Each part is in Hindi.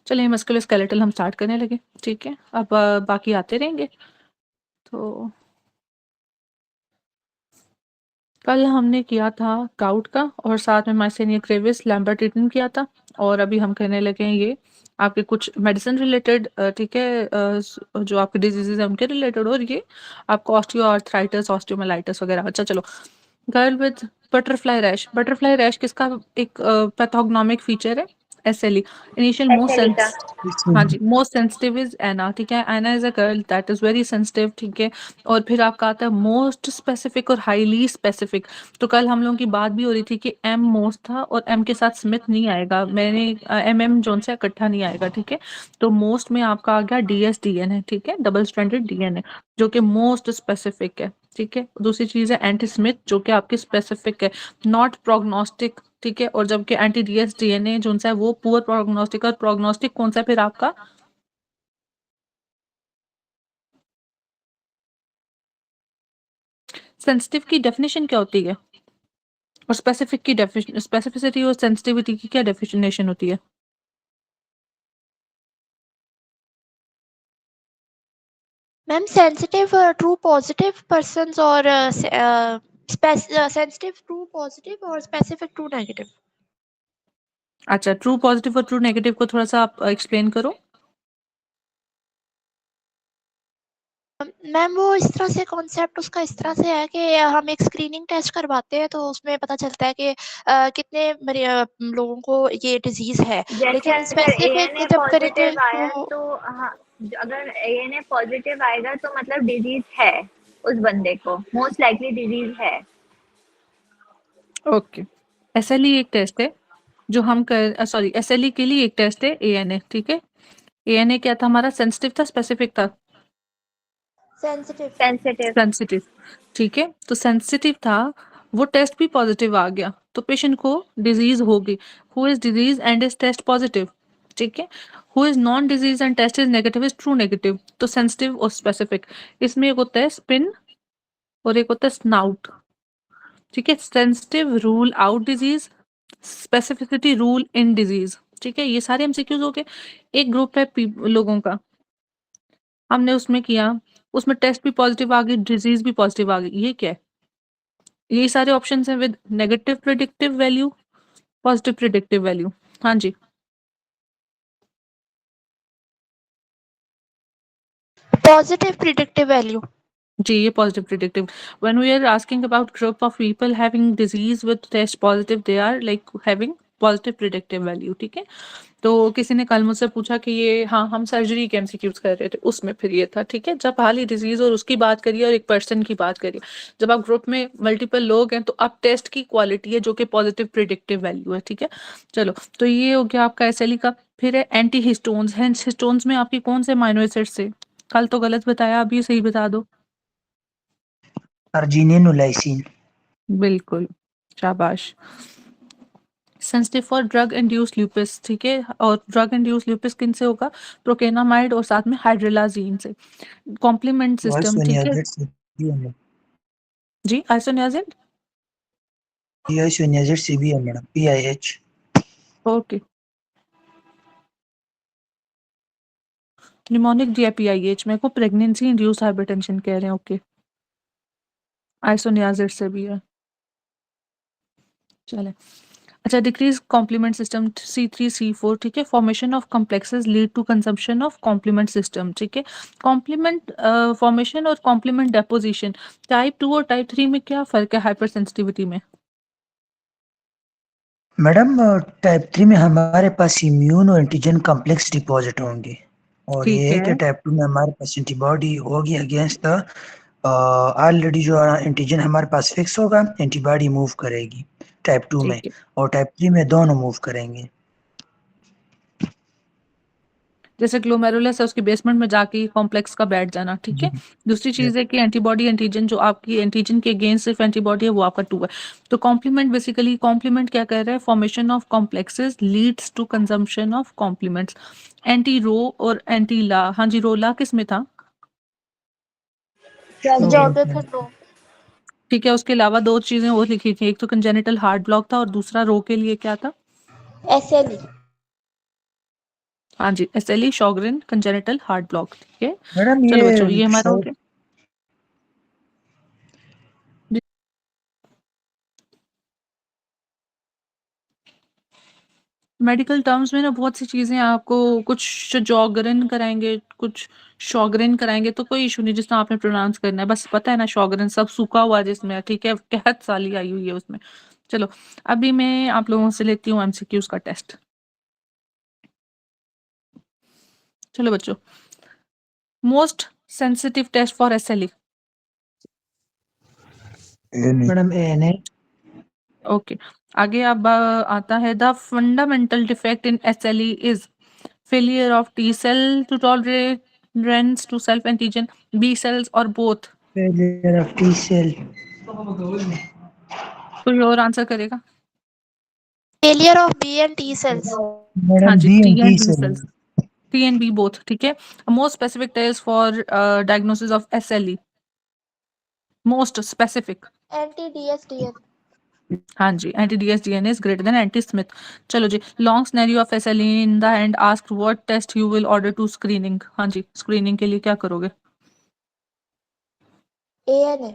चलिए मस्कुलोस्केलेटल हम स्टार्ट करने लगे, ठीक है। अब बाकी आते रहेंगे। तो कल हमने किया था गाउट का और साथ में माइसेनिया ग्रेविस लैम्बर्ट-इटन किया था और अभी हम करने लगे हैं ये आपके कुछ मेडिसिन रिलेटेड, ठीक है, जो आपके डिजीजेज हैं उनके रिलेटेड और ये आपको ऑस्टियोआर्थराइटिस, ऑस्टियोमाइलाइटिस वगैरह। अच्छा चलो, गर्ल विद बटरफ्लाई रैश किसका एक पैथोग्नोमिक फीचर है? एसएलई, इनिशियल मोस्ट एसएलई का। हाँ जी, मोस्ट सेंसिटिव इज एना, ठीक है। ANA is a girl that is very sensitive, ठीक है। और फिर आपका आता है मोस्ट स्पेसिफिक और हाईली स्पेसिफिक। तो कल हम लोगों की बात भी हो रही थी कि एम मोस्ट था और एम के साथ स्मिथ नहीं आएगा, मैंने एम जोन से इकट्ठा नहीं आएगा, ठीक है। तो मोस्ट में आपका आ गया डीएसडीएन है, ठीक है, डबल स्ट्रैंडेड डीएनए जो कि मोस्ट स्पेसिफिक है, ठीक है। दूसरी चीज है एंटी स्मिथ जो कि आपकी स्पेसिफिक है, नॉट प्रोग्नोस्टिक, ठीक है। और जबकि एंटी डीएस डीएनए जो है वो पुअर प्रोग्नोस्टिक, और प्रोग्नोस्टिक कौन सा है फिर आपका? सेंसिटिव की डेफिनेशन क्या होती है और स्पेसिफिक की डेफिनेशन, स्पेसिफिसिटी और सेंसिटिविटी की क्या डेफिनेशन होती है? Ma'am sensitive true positive persons और सेंसिटिव ट्रू पॉजिटिव और स्पेसिफिक ट्रू नेगेटिव। अच्छा, ट्रू पॉजिटिव और ट्रू नेगेटिव को थोड़ा सा आप एक्सप्लेन करो। मैम वो इस तरह से कॉन्सेप्ट उसका इस तरह से है कि हम एक स्क्रीनिंग टेस्ट करवाते हैं तो उसमें पता चलता है कि कितने लोगों को ये डिजीज है, जैसे लेकिन अगर स्पेसिफिक एएनए जब करेंगे पॉजिटिव आया तो तो हाँ, अगर एएनए पॉजिटिव आएगा तो मतलब डिजीज है उस बंदे को, मोस्ट लाइकली डिजीज है। ओके, एसएलई एक टेस्ट है जो हम कर, सॉरी, एसएलई के लिए एक टेस्ट है एएनए, ठीक है। एएनए क्या था हमारा, सेंसिटिव था स्पेसिफिक था? सेंसिटिव। सेंसिटिव। सेंसिटिव, ठीक है। तो सेंसिटिव था, वो टेस्ट भी पॉजिटिव आ गया तो पेशेंट को डिजीज होगी। Who is disease and is test positive, ठीक है। Who is non disease and test is negative is true negative. तो सेंसिटिव और स्पेसिफिक, इसमें एक होता है स्पिन और एक होता है स्नाउट, ठीक है। Sensitive rule out disease, specificity rule in disease, ठीक है। ये सारे एमसीक्यूज हो गए। एक ग्रुप है लोगों का, हमने उसमें किया, उसमें टेस्ट भी पॉजिटिव आ गई, डिजीज भी पॉजिटिव आ गई, ये क्या है? यही सारे ऑप्शंस हैं with negative predictive value, positive predictive value. हाँ जी, पॉजिटिव प्रिडिक्टिव वैल्यू। जी ये positive predictive. When we are asking about group of people having disease with test positive, they are like having positive predictive value, ठीक है। तो किसी ने कल मुझसे पूछा कि ये, हाँ हम सर्जरी के एमसीक्यूज कर रहे थे, उसमें फिर ये था, ठीक है। जब हाल ही डिजीज और उसकी बात करिए और एक पर्सन की बात करिए, जब आप ग्रुप में मल्टीपल लोग हैं तो आप टेस्ट की क्वालिटी है जो कि पॉजिटिव प्रिडिक्टिव वैल्यू है, ठीक है। चलो, तो ये हो गया आपका एसएलई का। फिर है एंटी हिस्टोन्स। हिस्टोन्स में आपकी कौन से अमीनो एसिड्स से? कल तो गलत बताया, अभी सही बता दो। अर्जिनिन और लाइसिन। बिल्कुल, शाबाश। सेंसिटिव फॉर ड्रग इंड्यूस्ड ल्यूपिस, ठीक है। और ड्रग इंड्यूस्ड ल्यूपिस किन से होगा? प्रोकेनामाइड और साथ में हाइड्रोलाजीन से। कॉम्प्लीमेंट सिस्टम, ठीक है आइसोनियाजिड से भी है मैडम। जी। आइसोनियाजिड, आइसोनियाजिड से भी है मैडम, पीआईएच। ओके। निमोनिक डीआईपीआईएच, मेरे को प्रेगनेंसी इंड्यूस्ड हाइपरटेंशन कह रहे हैं, ओके। आइसोनियाजिड से भी है, चले। अच्छा, डिक्रीज कॉम्प्लीमेंट सिस्टम C3C4, ठीक है। Formation of complexes lead to consumption of complement system, ठीक है। कॉम्प्लीमेंट फॉर्मेशन और कॉम्प्लीमेंट डेपोजिशन, टाइप 2 और टाइप 3 में क्या फर्क है हाइपर सेंसिटिविटी में? मैडम टाइप 3 में हमारे पास इम्यून और एंटीजन कॉम्प्लेक्स डिपॉजिट होंगे, और ये ठीक है है, कि टाइप 2 में हमारे पास एंटीबॉडी होगी अगेंस्ट द ऑलरेडी जो एंटीजन हमारे पास फिक्स होगा, एंटीबॉडी मूव करेगी टाइप 2 में, ठीक है। और टाइप 3 में दोनों मूव करेंगे। जैसे ग्लोमेरुलस है उसकी बेसमेंट में जाके कॉम्प्लेक्स का बैठ जाना, ठीक जी है। दूसरी जी। चीज है कि एंटीबॉडी एंटीजन, जो आपकी एंटीजन के अगेंस्ट सिर्फ एंटीबॉडी है वो आपका 2 है। तो कॉम्प्लीमेंट, बेसिकली कॉम्प्लीमेंट क्या कर रहा है? Formation of complexes leads to consumption of complements. Anti Ro और एंटी ला, हाँ जी, रो ला किस में था? जोनाथन रो। ठीक है, उसके अलावा दो चीजें और लिखी थी, एक तो कंजेनिटल हार्ट ब्लॉक था और दूसरा रो के लिए क्या था? एसएलई। हाँ जी, SLE, शॉगरेन, कंजेनिटल हार्ट ब्लॉक, ठीक है। मैडम चलो बच्चों, ये ये हमारा हो गया। मेडिकल टर्म्स में ना बहुत सी चीज़ें आपको कुछ जॉगरेन कराएँगे, कुछ शॉगरेन कराएँगे, तो कोई इश्यू नहीं, जितना आपने प्रोनाउंस करना है। बस पता है ना शॉगरेन सब सूखा हुआ जिसमें, ठीक है, कहत साली आई हुई है उसमें। चलो, अभी मैं आप लोगों से लेती हूँ MCQs का टेस्ट। चलो बच्चों, most sensitive test for SLE। Madam ANA। Okay, आगे अब आता है the fundamental defect in SLE is failure of T cell to tolerance to self antigen, B cells or both। Failure of T cell। कोई और आंसर करेगा? Failure of B and T cells. हाँ मैडम जी, B T and T and B cell। cells, T and B both, ठीक है। Most specific test for diagnosis of SLE, most specific। Anti DSDN. हाँ जी, anti DSDN is greater than anti Smith. चलो जी, long scenario of SLE in the end ask what test you will order to screening. हाँ जी, स्क्रीनिंग के लिए क्या करोगे? एएनए।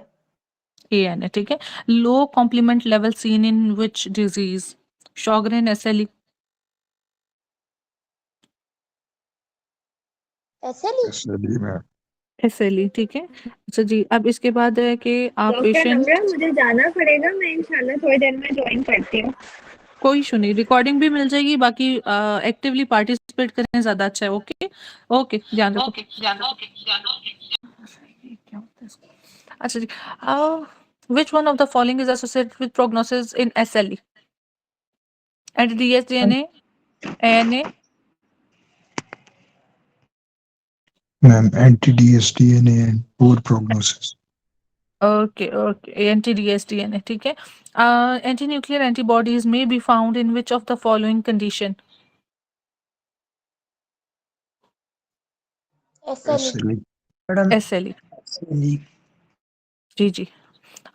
ANA, ठीक है। Low complement level seen in which disease? Sjogren, SLE। SLE. SLE, ठीक है। अच्छा जी, अब इसके बाद है कि आप डॉक्टर पेशेंट, नम्रा, मुझे जाना पड़ेगा, मैं इंशाल्लाह थोड़ी देर में ज्वाइन करती हूँ। कोई इशू नहीं, रिकॉर्डिंग भी मिल जाएगी, बाकी एक्टिवली पार्टिसिपेट करें, ज़्यादा अच्छा है। ओके ओके, ध्यान रखो। क्या होता है इसको? अच्छा जी, which one of the following is associated with prognosis in SLE? anti-DSDNA, ANA, Ma'am, anti-DSDNA and poor prognosis. okay, anti-DSDNA, ठीक है। Anti-nuclear antibodies may be found in which of the following condition? SLE. SLE. Madam SLE, SLE। जी जी।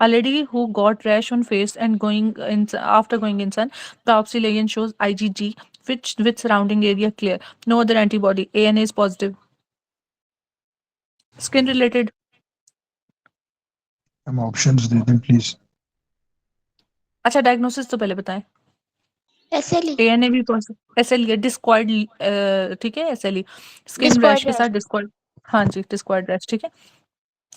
A lady who got rash on face and going in after going in sun, biopsy lesion shows IgG which with surrounding area clear. No other antibody. ANA is positive. Skin related. Ma'am, options दे दें please. अच्छा, डायग्नोसिस तो पहले बताएं। एसएलई। ANA भी पॉजिटिव। SLE डिस्क्वायड, ठीक है। SLE स्किन डिस्कॉर्ड रैश के साथ रैश। डिस्क्वायड। हाँ जी, डिस्क्वायड रैश, ठीक है।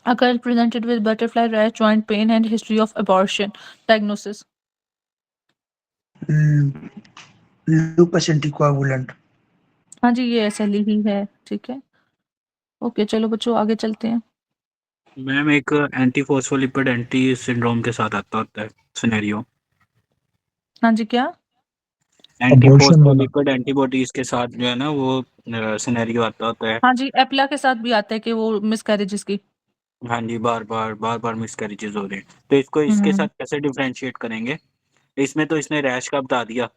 A girl presented with butterfly rash, joint pain and history of abortion. Diagnosis. lupus anticoagulant। हाँ जी, ये SLE ही है, ठीक है। ओके, चलो बच्चों आगे चलते हैं। मैम एक एंटी फोस्फोलिपिड एंटी सिंड्रोम के साथ आता होता है सिनेरियो। हाँ जी, क्या? एंटी Abortion वाला। फोस्फोलिपिड एंटीबॉडीज के साथ जो है ना वो सिनेरियो आता होता है। हाँ जी, एप्ला के साथ भी आता है कि वो मिसकैरेजेस की। हाँ जी, बार बार मिसकैरेजेस हो रहे हैं, तो इसको इसके हम्म साथ कैसे डिफरेंशिएट करेंगे? इसमें तो इसने रैश का बता दिया,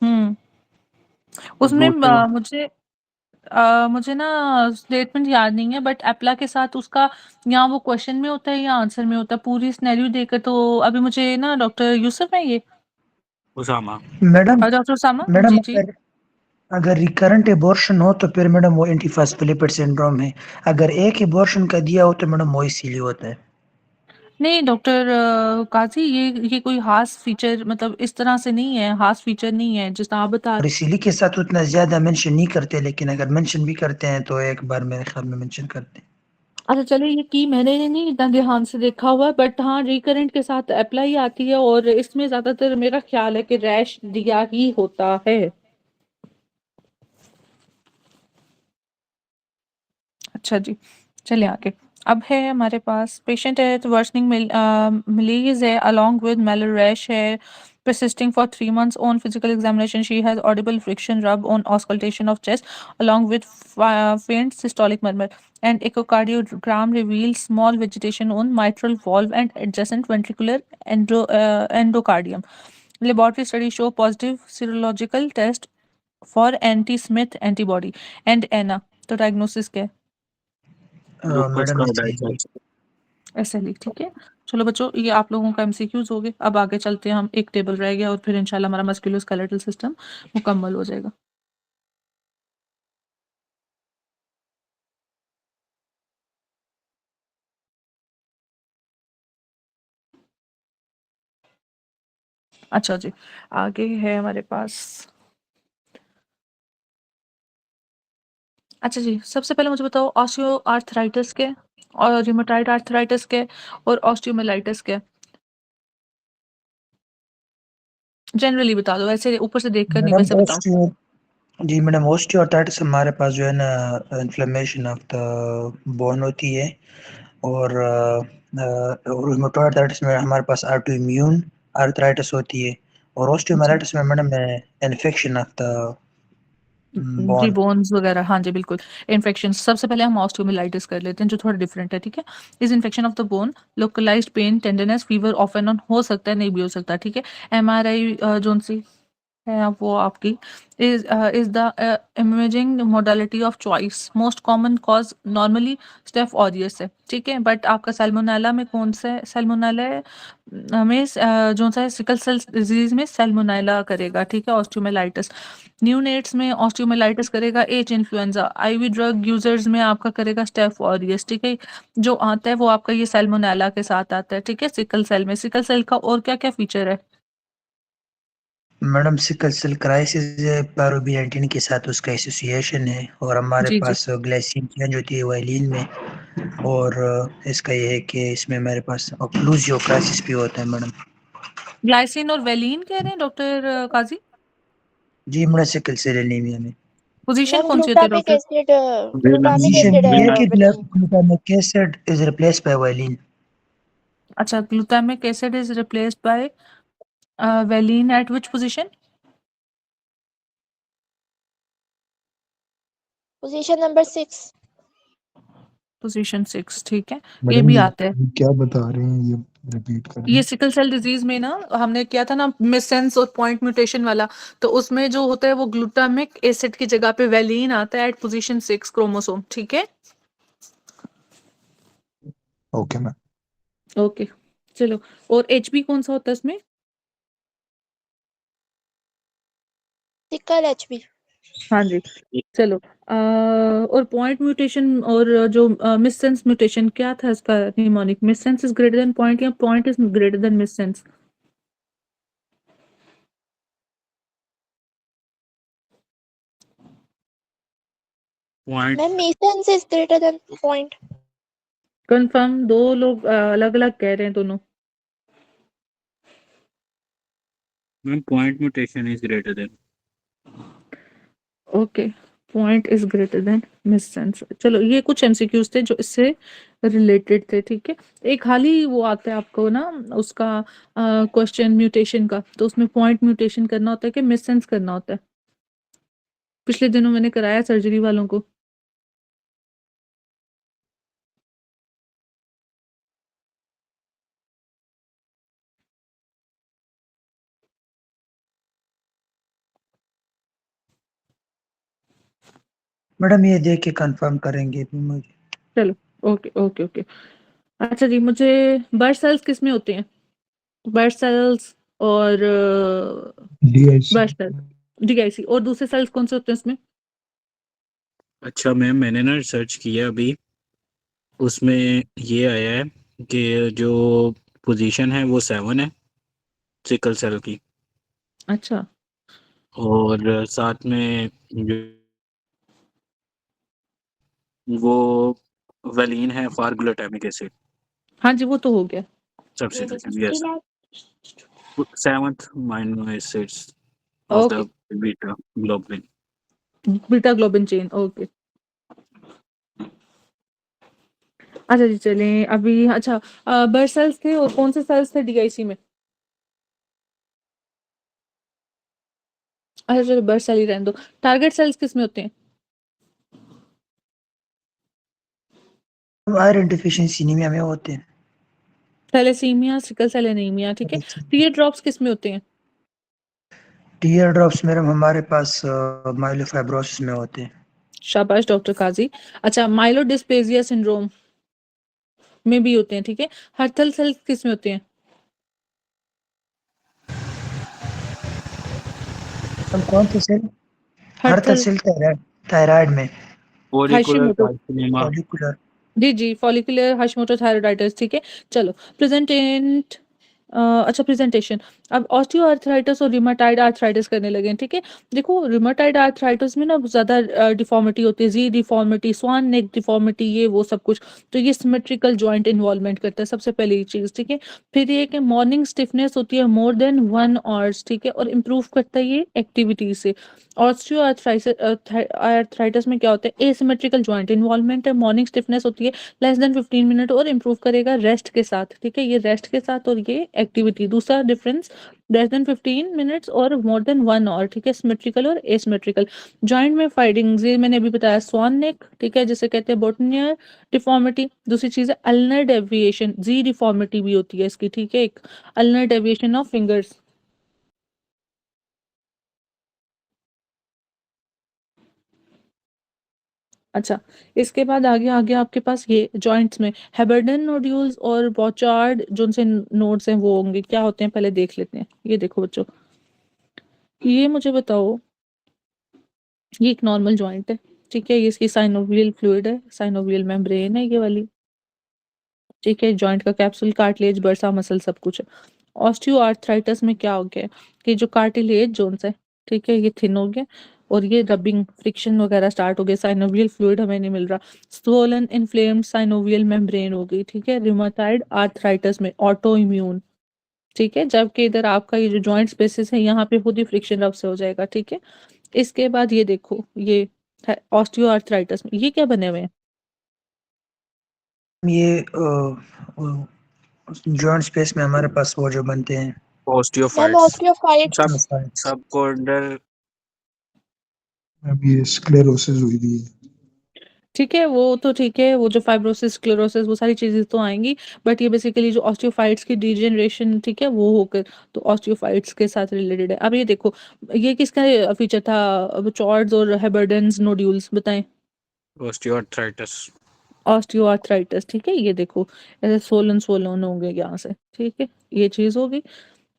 हम्म और उसमें दूसरे मुझे ना स्टेटमेंट याद नहीं है, बट एप्ला के साथ उसका या वो क्वेश्चन में होता है या आंसर में होता है, पूरी सिनेरियो देकर। तो अभी मुझे ना डॉक्टर यूसुफ है ये, Usama. Madam doctor Usama madam जी जी। अगर अगर रिकरेंट एबॉर्शन हो तो फिर मैडम वो एंटीफॉस्फोलिपिड सिंड्रोम है। अगर एक एबॉर्शन का दिया हो तो मैडम वो इसीलिए होता है। नहीं डॉक्टर काजी, ये कोई खास फीचर, मतलब इस तरह से नहीं है, खास फीचर नहीं है जिस आप बता। और इसीलिए के साथ उतना ज्यादा मेंशन नहीं करते, लेकिन अगर मेंशन भी करते हैं तो एक बार मेरे ख्याल में मेंशन करते हैं। अच्छा चलिए, ये की मैंने नहीं इतना ध्यान से देखा हुआ है, बट हाँ रिकरेंट के साथ अप्लाई आती है, और इसमें ज्यादातर मेरा ख्याल है कि रैश दिया ही होता है। अच्छा जी, चलिए आगे। अब है हमारे पास पेशेंट है तो वर्सनिंग मलेरिया है अलॉन्ग विद मेलर रैश है persisting for 3 months. On physical examination she has audible friction rub on auscultation of chest along with faint systolic murmur, and echocardiogram reveals small vegetation on mitral valve and adjacent ventricular endocardium. Laboratory studies show positive serological test for anti-Smith antibody and ANA. तो डायग्नोसिस क्या है? Loops madam cardiac. SLE, ठीक है। चलो बच्चों, ये आप लोगों का MCQs हो गए। अब आगे चलते हैं हम, एक टेबल रह गया और फिर इंशाल्लाह हमारा मस्कुलोस्केलेटल सिस्टम मुकम्मल हो जाएगा। अच्छा जी, आगे है हमारे पास। अच्छा जी, सबसे पहले मुझे बताओ ऑस्टियोआर्थराइटिस क्या है? और रूमेटॉइड आर्थराइटिस क्या है? और ऑस्टियोमाइलाइटिस क्या है? जनरली बता दो, ऐसे ऊपर से देखकर नहीं, मैडम वैसे बताओ। ऑस्टियो जी मैडम ऑस्टियोआर्थराइटिस हमारे पास जो है ना इन्फ्लेमेशन ऑफ द बोन होती है, और रूमेटॉइड आर्थराइटिस में हमारे पास ऑटो इम्यून आर्थराइटिस होती है, और अच्छा। ऑस्टियोमाइलाइटिस में मैडम इन्फेक्शन ऑफ द जी, बोन। बोन्स वगैरह, हाँ जी, बिल्कुल। इन्फेक्शन, सबसे पहले हम ऑस्टियोमाइलाइटिस कर लेते हैं, जो थोड़ा डिफरेंट है, ठीक है? Is infection of the bone, localized pain, tenderness, fever off and on हो सकता है, नहीं भी हो सकता, ठीक है? एमआरआई जोन सी है वो आपकी is the imaging modality of choice, most common cause normally staph aureus है, ठीक है? बट आपका सैल्मोनेला में कौन सा है? सैल्मोनेला में जो सा है सिकल सेल डिजीज में सैल्मोनेला करेगा, ठीक है? ऑस्टियोमाइलाइटिस न्यूनेट्स में ऑस्टियोमाइलाइटिस करेगा H influenza, IV drug users में आपका करेगा स्टेफ ऑरियस, ठीक है? जो आता है वो आपका ये सैल्मोनेला के साथ आता है, ठीक है? सिकल सेल में, सिकल सेल का और क्या क्या फीचर है? मैडम सिकल सेल क्राइसिस पायरोबियंटिन के साथ उसका एसोसिएशन है, और हमारे जी जी। पास ग्लाइसिन चेंज होती है वाइलिन में, और इसका ये है कि इसमें हमारे पास ओक्लूसियो क्राइसिस भी होता है मैडम। ग्लाइसिन और वेलिन कह रहे हैं डॉक्टर काजी? जी मैडम सिकल सेल एनीमिया में पोजीशन मैम कौन सी होती है glutamic doctor? Acid valine glutamic position acid ये है कि valine. Glutamic acid is replaced by valine. अच्छा, glutamic acid is replaced by valine at which position? Position number 6। Position 6, ठीक है? ये मैडम भी ये आता है। क्या बता रहे हैं, ये रिपीट करें। ये सिकल सेल डिजीज में ना हमने किया था ना मिससेंस और पॉइंट म्यूटेशन वाला, तो उसमें जो होता है वो ग्लूटामिक एसिड की जगह पे वेलिन आता है एट पोजीशन 6 क्रोमोसोम, ठीक है? Okay ma'am. ओके, चलो। और एचबी कौन सा होता है इसमें? Sickle HB. हाँ जी, चलो। और पॉइंट म्यूटेशन और जो मिससेंस म्यूटेशन क्या था इसका mnemonic? Missense is greater than point या point is greater than missense? Point ma'am missense is greater than point. Confirm? दो लोग अलग अलग कह रहे हैं दोनों। Ma'am point mutation is greater than. Okay, point is greater than missense. चलो, ये कुछ एमसीक्यूज थे जो इससे रिलेटेड थे, ठीक है? एक हाल ही वो आता है आपको ना उसका क्वेश्चन म्यूटेशन का, तो उसमें पॉइंट म्यूटेशन करना होता है कि मिससेंस करना होता है? पिछले दिनों मैंने कराया सर्जरी वालों को। मैडम ये देख के कंफर्म करेंगे भी मुझे। चलो, ओके ओके ओके। अच्छा जी, मुझे बर्ड सेल्स किस में होते हैं? बर्ड सेल्स और डीआईसी। बर्ड सेल्स, डीआईसी, और दूसरे सेल्स कौन से होते हैं इसमें? अच्छा मैम मैंने ना रिसर्च किया अभी, उसमें ये आया है कि जो पोजीशन है वो 7 है सिकल सेल की, अच्छा, और साथ में जो वो वेलिन है फॉर ग्लूटामिक एसिड हाँ जी, वो तो हो गया। Substitution, yes. 7th amino acids of the okay, beta globulin. Beta globin chain, okay. अच्छा जी, चलें अभी। अच्छा, बर्ड सेल्स थे और कौन से सेल्स थे डीआईसी में? अच्छा चलो, बर्ड सेल ही रहने दो। टारगेट सेल्स किस में होते हैं? आयरन डिफिशिएंसी एनीमिया में होते हैं। थैलेसीमिया, सिकल सेल एनीमिया, ठीक है? टीयर ड्रॉप्स किस में होते हैं? टीयर ड्रॉप्स मैडम हमारे पास माइलोफाइब्रोसिस में होते हैं। शाबाश डॉक्टर काजी। अच्छा, माइलोडिस्प्लेजिया सिंड्रोम में भी होते हैं, ठीक है? हर्थल सेल्स किस में होते हैं? हम कौन सा सेल? हर हर्थल, तहसील थायराइड में Follicular हाशिमोटो। carcinoma. फॉलिकुलर। जी जी, फॉलिकुलर हाशिमोटो थायराइडाइटिस, ठीक है? चलो, प्रेजेंटेंट अच्छा प्रेजेंटेशन। अब ऑस्टियोआर्थराइटिस और रिमाटाइड आर्थराइटिस करने लगे हैं, ठीक है। देखो रिमाटाइड आर्थराइटिस में ना ज़्यादा डिफॉर्मिटी होती है, जी डिफॉर्मिटी, स्वान नेक डिफॉर्मिटी, ये वो सब कुछ। तो ये सिमेट्रिकल जॉइंट इन्वॉल्वमेंट करता है, सबसे पहले ये चीज़, ठीक है। फिर ये कि मॉर्निंग स्टिफनेस होती है मोर देन 1 आवर्स, ठीक है, और इम्प्रूव करता है ये एक्टिविटी से। आर्थराइटिस में क्या होता है, एसिमेट्रिकल जॉइंट इन्वॉल्वमेंट है, मॉर्निंग स्टिफनेस होती है लेस देन 15 मिनट और इम्प्रूव करेगा रेस्ट के साथ, ठीक है। ये रेस्ट के साथ और ये एक्टिविटी, दूसरा डिफरेंस लेस देन 15 मिनट्स और मोर देन 1 आवर, ठीक है, सिमेट्रिकल और एसिमेट्रिकल। जॉइंट में फाइंडिंग्स ये मैंने अभी बताया, स्वान नेक, ठीक है, जिसे कहते हैं बोटनियर डिफॉर्मिटी। दूसरी चीज है अल्नर डेविएशन, जी डिफॉर्मिटी भी होती है इसकी, ठीक है, एक अल्नर डेविएशन ऑफ फिंगर्स। अच्छा, इसके बाद आगे आगे आपके पास ये जॉइंट्स में हेबर्डन नोड्यूल्स और बॉचार्ड जो उनसे नोड्स हैं वो होंगे, क्या होते हैं पहले देख लेते हैं। ये देखो बच्चों, ये मुझे बताओ, ये एक नॉर्मल जॉइंट है, ठीक है, ये इसकी साइनोवियल फ्लूइड है, साइनोवियल मेम्ब्रेन है ये वाली, ठीक है, जॉइंट का कैप्सूल, कार्टिलेज, बर्सा मसल सब कुछ है। ऑस्टियोआर्थराइटिस में क्या हो गया कि जो कार्टिलेज जोन्स है, ठीक है, ये थिन हो गया और ये रबिंग फ्रिक्शन वगैरह स्टार्ट हो गया, साइनोवियल फ्लूइड हमें नहीं मिल रहा, स्वोलन इन्फ्लेम्ड साइनोवियल मेम्ब्रेन हो गई, ठीक है। रिमाटाइड आर्थराइटिस में ऑटो इम्यून, ठीक है, जबकि इधर आपका ये जो जॉइंट स्पेसिस है यहाँ पे खुद ही फ्रिक्शन रब से हो जाएगा, ठीक है। इसके बाद ये देखो, ये ऑस्टियोआर्थराइटिस में ये क्या बने हुए हैं, ये जॉइंट स्पेस में हमारे पास वो जो बनते हैं मैम ऑस्टियोफाइट्स ऑस्टियोफाइट्स। सब osteophytes। सबकोंडल मैम ये स्क्लेरोसिस हुई थी। ठीक है, वो तो ठीक है, वो जो फाइब्रोसिस, स्क्लेरोसिस, वो सारी चीज़ें तो आएँगी, बट ये बेसिकली जो ऑस्टियोफाइट्स की डिजेनरेशन, ठीक है, वो होकर तो ऑस्टियोफाइट्स के साथ रिलेटेड है। अब ये देखो, ये किसका फीचर था, चॉर्ड्स और हेबर्डन्स नोड्यूल्स, बताएँ? ऑस्टियोआर्थराइटिस ऑस्टियोआर्थराइटिस, ठीक है, ये देखो ऐसे सोलन-सोलन होंगे यहाँ से, ठीक है, ये चीज़ हो गई।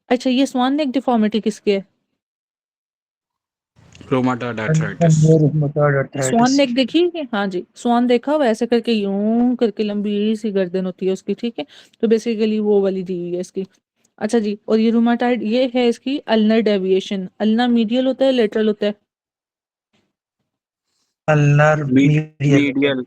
अच्छा, ये स्वान नेक डिफॉर्मिटी किसकी है? रूमेटॉइड आर्थराइटिस rheumatoid स्वान arthritis। नेक देखी है कि? हाँ जी, स्वान देखा हुआ है, ऐसे करके यूं करके लंबी सी गर्दन होती है उसकी, ठीक है, तो बेसिकली वो वाली दी हुई है इसकी। अच्छा जी, और ये रूमेटाइड ये है इसकी अल्नर डेविएशन, अल्ना मीडियल होता है लेटरल होता है? अल्नर मीडियल होता है। मीडियल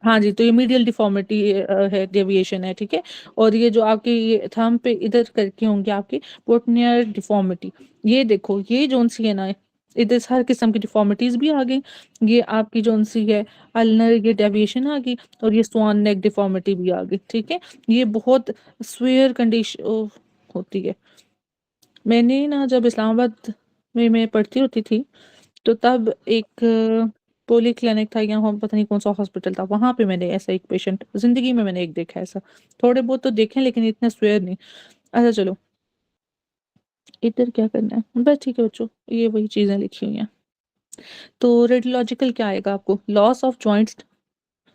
हाँ जी, तो ये मीडियल डिफॉर्मिटी है, डेविएशन है, ठीक है। और ये जो आपकी ये थंब पे इधर करके होंगे आपकी पोटनियर डिफॉर्मिटी, ये देखो ये जोन सी है ना, इधर हर किस्म की डिफॉर्मिटीज भी आ गई, ये आपकी जोन सी है अल्नर, ये डेविएशन आ गई, और ये स्वान नेक डिफॉर्मिटी भी आ गई, ठीक है। ये बहुत स्वेयर कंडीशन होती है। मैंने ना जब इस्लामाबाद में मैं पढ़ती होती थी, तो तब एक पोली क्लिनिक था, यहाँ पता नहीं कौन सा हॉस्पिटल था, वहाँ पे मैंने ऐसा एक पेशेंट ज़िंदगी में मैंने एक देखा है ऐसा। थोड़े बहुत तो देखे लेकिन इतने स्वेयर नहीं। अच्छा चलो, इधर क्या करना है? बस ठीक है बच्चों, ये वही चीज़ें लिखी हुई हैं। तो रेडियोलॉजिकल क्या आएगा आपको? लॉस ऑफ जॉइंट्स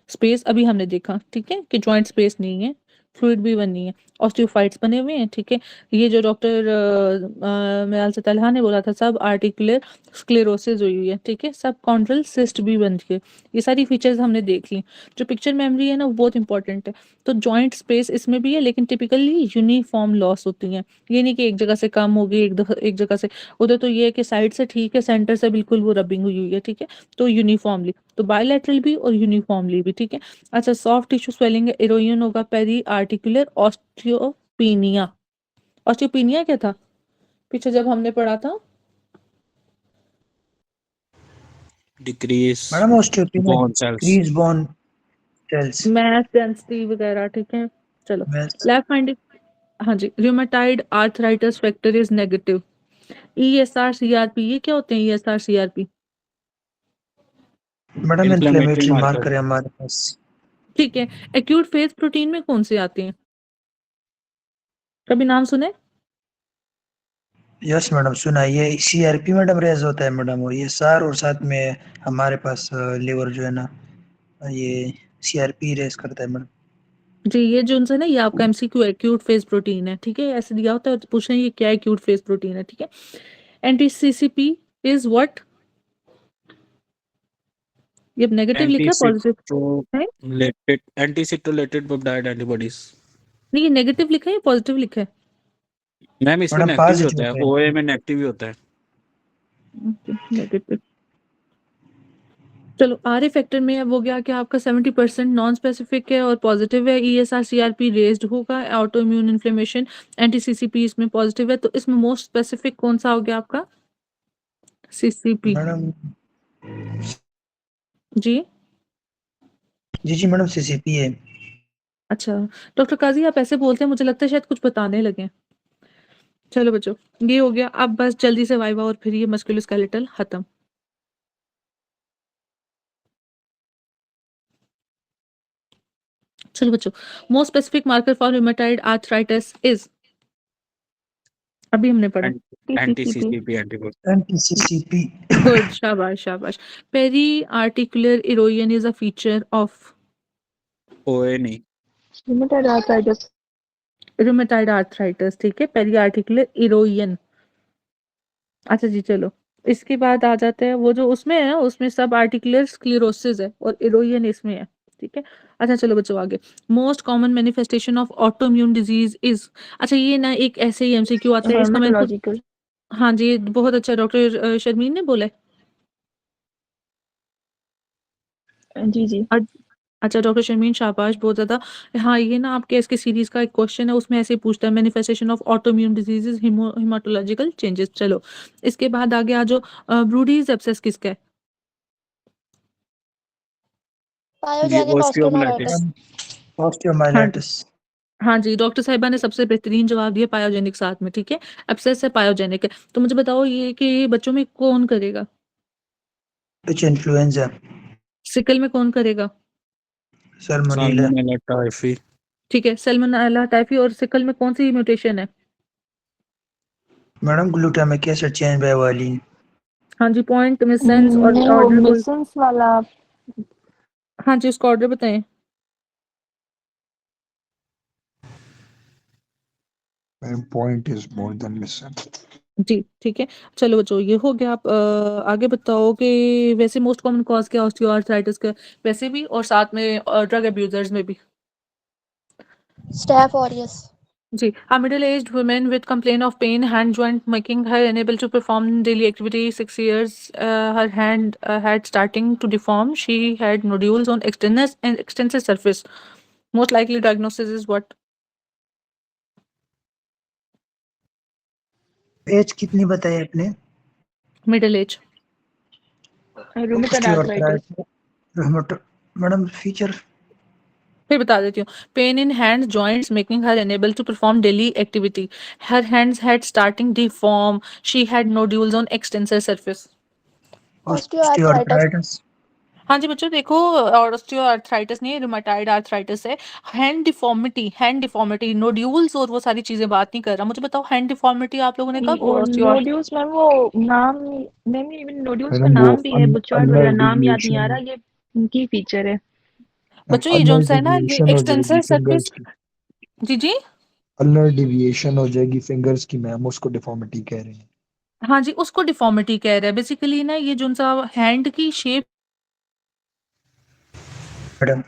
स्पेस अभी हमने देखा, ठीक है, कि जॉइंट स्पेस नहीं है, फ्लूइड भी बन नहीं है, ऑस्टियोफाइट्स बने हुए हैं, ठीक है। ये जो डॉक्टर मेराल से तलहा ने बोला था, सब आर्टिकुलर स्क्लेरोसिस हुई हुई है, ठीक है, सब कॉन्ड्रल सिस्ट भी बन गई, ये सारी फीचर्स हमने देख ली। जो पिक्चर मेमोरी है ना वो बहुत इंपॉर्टेंट है। तो जॉइंट स्पेस इसमें भी है, लेकिन टिपिकली यूनिफॉर्म लॉस होती हैं, ये नहीं कि एक जगह से कम होगी, एक जगह से उधर, तो ये है कि साइड से ठीक है, सेंटर से बिल्कुल वो रबिंग हुई हुई है, ठीक है। तो यूनिफॉर्मली, तो बायलैटरल भी और यूनिफॉर्मली भी, ठीक है। अच्छा, सॉफ्ट टिश्यू स्वेलिंग है, इरोजन होगा, पेरी आर्टिकुलर ऑस्टियोपिनिया। ऑस्टियोपिनिया क्या था पीछे जब हमने पढ़ा था? Decrease madam osteopenia bone cells decrease bone cells. Math density वगैरह, ठीक है। चलो, मैथ लेफ्ट फाइंडिंग, हाँ जी, rheumatoid arthritis factor is negative. ESR CRP, ये क्या होते हैं ESR CRP? Madam inflammatory inflammatory marker marker है हमारे पास। ठीक है, एक्यूट फेज प्रोटीन में कौन से आते हैं, कभी नाम सुने? यस मैडम सुना, ये सीआरपी मैडम रेज होता है मैडम, और ये सार और साथ में हमारे पास लिवर जो है ना, ये सीआरपी रेज करता है मैडम। जी, ये जो उनसे ना, ये आपका एमसीक्यू एक्यूट फेज प्रोटीन है, ठीक है, ऐसे दिया होता है तो पूछ रहे हैं ये क्या एक्यूट फेज प्रोटीन है, ठीक है। Anti CCP is what? ये नेगेटिव लिखा है पॉजिटिव है? एंटीसिटोलेटेड पेप्टाइड एंटीबॉडीज नहीं, ये नेगेटिव लिखा है या पॉजिटिव लिखा है? मैम इसमें मैडम नेगेटिव भी पॉजिटिव होता है, पे ओए में नेगेटिव भी होता है। नेगेटिव। चलो आर फैक्टर में अब हो गया कि आपका 70% नॉन स्पेसिफिक है और पॉजिटिव है, ईएसआर सीआरपी रेज्ड होगा, auto immune inflammation anti CCP इसमें पॉजिटिव है, तो इसमें मोस्ट स्पेसिफिक कौन सा हो गया आपका? सीसीपी। मैडम। जी जी मैडम सीसीपी है। अच्छा डॉक्टर काजी आप ऐसे बोलते हैं, मुझे लगता है शायद कुछ बताने लगे। चलो बच्चों ये हो गया, अब बस जल्दी से वाइवा और फिर ये मस्कुलोस्केलेटल खत्म। चलो बच्चों, most specific marker for rheumatoid arthritis is, अभी हमने पढ़ा। Anti CCP antibody. Anti CCP. Good, शाबाश शाबाश। Periarticular erosion is a feature of OA नहीं। Rheumatoid arthritis. रूमेटाइड आर्थराइटिस, ठीक है, पेरी आर्टिकुलर इरोजन। अच्छा जी चलो, इसके बाद आ जाते हैं वो जो उसमें है, उसमें सब आर्टिकुलर स्क्लेरोसिस है और इरोजन इसमें है, ठीक है। अच्छा चलो बच्चों आगे, most common manifestation of autoimmune disease is, अच्छा ये ना एक ऐसे ही एमसीक्यू आता है, इसका मैंने खुद, Rheumatological. हाँ जी बहुत अच्छा डॉक्टर शर्मीन ने बोला है। जी जी. अच्छा डॉक्टर शर्मीन शाबाश, बहुत ज़्यादा। हाँ ये ना आपके इसके सीरीज का एक क्वेश्चन है, उसमें ऐसे ही पूछता है, manifestation of autoimmune diseases haematological changes. चलो इसके बाद आगे आ जाओ, ब्रूडीज एब्सेस किसका है? ये Pyogenic ओस्टियोमाइलाइटिस। osteomyelitis. हाँ जी, ऑस्टियोमाइलाइटिस। हाँ जी डॉक्टर साहिबा ने सबसे बेहतरीन जवाब दिया, पायोजेनिक साथ में, ठीक है। एब्सेस है, पायोजेनिक है। तो मुझे बताओ ये कि ये बच्चों में कौन करेगा? H influenza. सिकल में कौन करेगा? सल्मोनेला। Salmonella typhi. ठीक है, सैल्मोनेला टाइफी। और सिकल में कौन सी म्यूटेशन है? Madam glutamic acid chain by वाली। हाँ जी, पॉइंट मिसेंस और नहीं वो ऑर्डर कोई, मिसेंस वाला. हाँ जी उसका ऑर्डर बताएं। Point is more than missing. जी ठीक है, चलो बच्चों ये हो गया। आप आगे बताओ कि वैसे मोस्ट कॉमन कॉज क्या ऑस्टियोआर्थराइटिस का, वैसे भी और साथ में ड्रग अब्यूजर्स में भी। Staph aureus. जी, a middle-aged woman with complaint of pain hand joint making her unable to perform daily activity. 6 years, her hand had starting to deform. She had nodules on extensive surface. Most likely diagnosis is what? Age कितनी बताई आपने? Middle age. Rheumatoid arthritis. Osteoarthritis. Madam feature. फिर बता देती हूँ, pain in hands joints making her unable to perform daily activity, her hands had starting deform, she had nodules on extensive surface. Osteoarthritis. Osteoarthritis. हाँ जी बच्चों देखो, ऑस्टियोआर्थराइटिस नहीं, रूमेटाइड आर्थराइटिस है। हैंड डिफॉर्मिटी, नोड्यूल्स और वो सारी चीजें बात नहीं कर रहा। मुझे बताओ हैंड डिफॉर्मिटी आप लोगों ने कब वो नोड्यूल्स मैम वो नाम. मैम इवन नोड्यूल्स का मैडम वो नाम भी है, बुचार्ड अल्नर वगैरह नाम याद नहीं आ डिविएशन रहा, ये उनकी फीचर है. बच्चों ये जो अल्नर सा है ना ये डिविएशन हो एक्सटेंसिव जाएगी सरफेस। फिंगर्स की। जी जी, अल्नर डिविएशन हो जाएगी फिंगर्स की मैम, उसको डिफॉर्मिटी कह रहे हैं। हाँ जी उसको डिफॉर्मिटी कह रहा है बेसिकली ना, ये जो सा हैंड की शेप, मैडम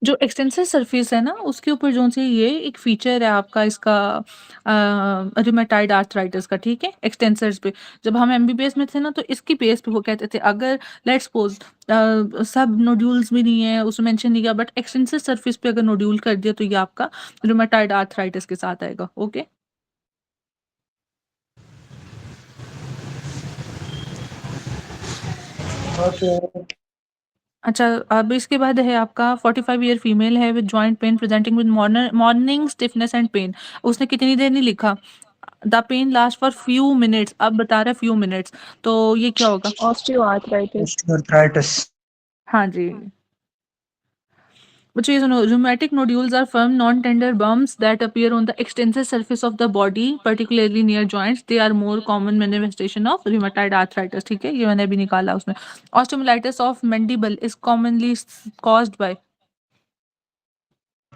जो एक्सटेंसिव सरफेस है ना उसके ऊपर जो से ये एक फीचर है आपका इसका रूमेटाइड आर्थराइटिस का, ठीक है। एक्सटेंसर्स पे जब हम एमबीबीएस में थे ना तो इसकी बेस पे वो कहते थे, अगर लेट्स सपोज सब नोड्यूल्स भी नहीं है उसमें मेंशन नहीं किया, बट एक्सटेंसिव सरफेस पे अगर नोड्यूल कर दिया तो ये आपका रूमेटाइड आर्थराइटिस के साथ आएगा, ओके। अच्छा अब इसके बाद है आपका 45 ईयर फीमेल है with joint pain presenting with morning stiffness and pain. उसने कितनी देर नहीं लिखा, the pain last for few minutes, अब बता रहा है फ्यू मिनट्स, तो ये क्या होगा? Osteoarthritis. ऑस्टियोआर्थराइटिस। हाँ जी बच्चों ये सुनो, rheumatic nodules are firm non-tender bumps that appear on the extensive surface of the body particularly near joints. They are more common manifestation of rheumatoid arthritis, ठीक है, ये मैंने अभी निकाला उसमें। Osteomyelitis of mandible is commonly caused by,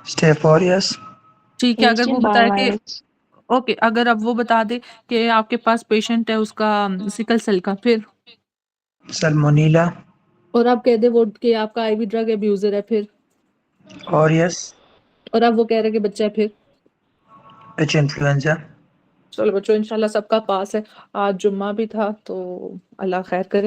staph aureus. ठीक है अगर वो Epstein-Barr बताया कि, virus. ओके अगर अब वो बता दे कि आपके पास पेशेंट है उसका सिकल सेल का, फिर सल्मोनेला। और आप कह दे वो कि आपका आईवी ड्रग अब्यूजर है, फिर ऑरियस। और अब वो कह रहे हैं कि बच्चा है, फिर एच इन्फ्लुएंजा। चलो बच्चों इंशाल्लाह सबका पास है। आज जुम्मा भी था तो अल्लाह खैर करे।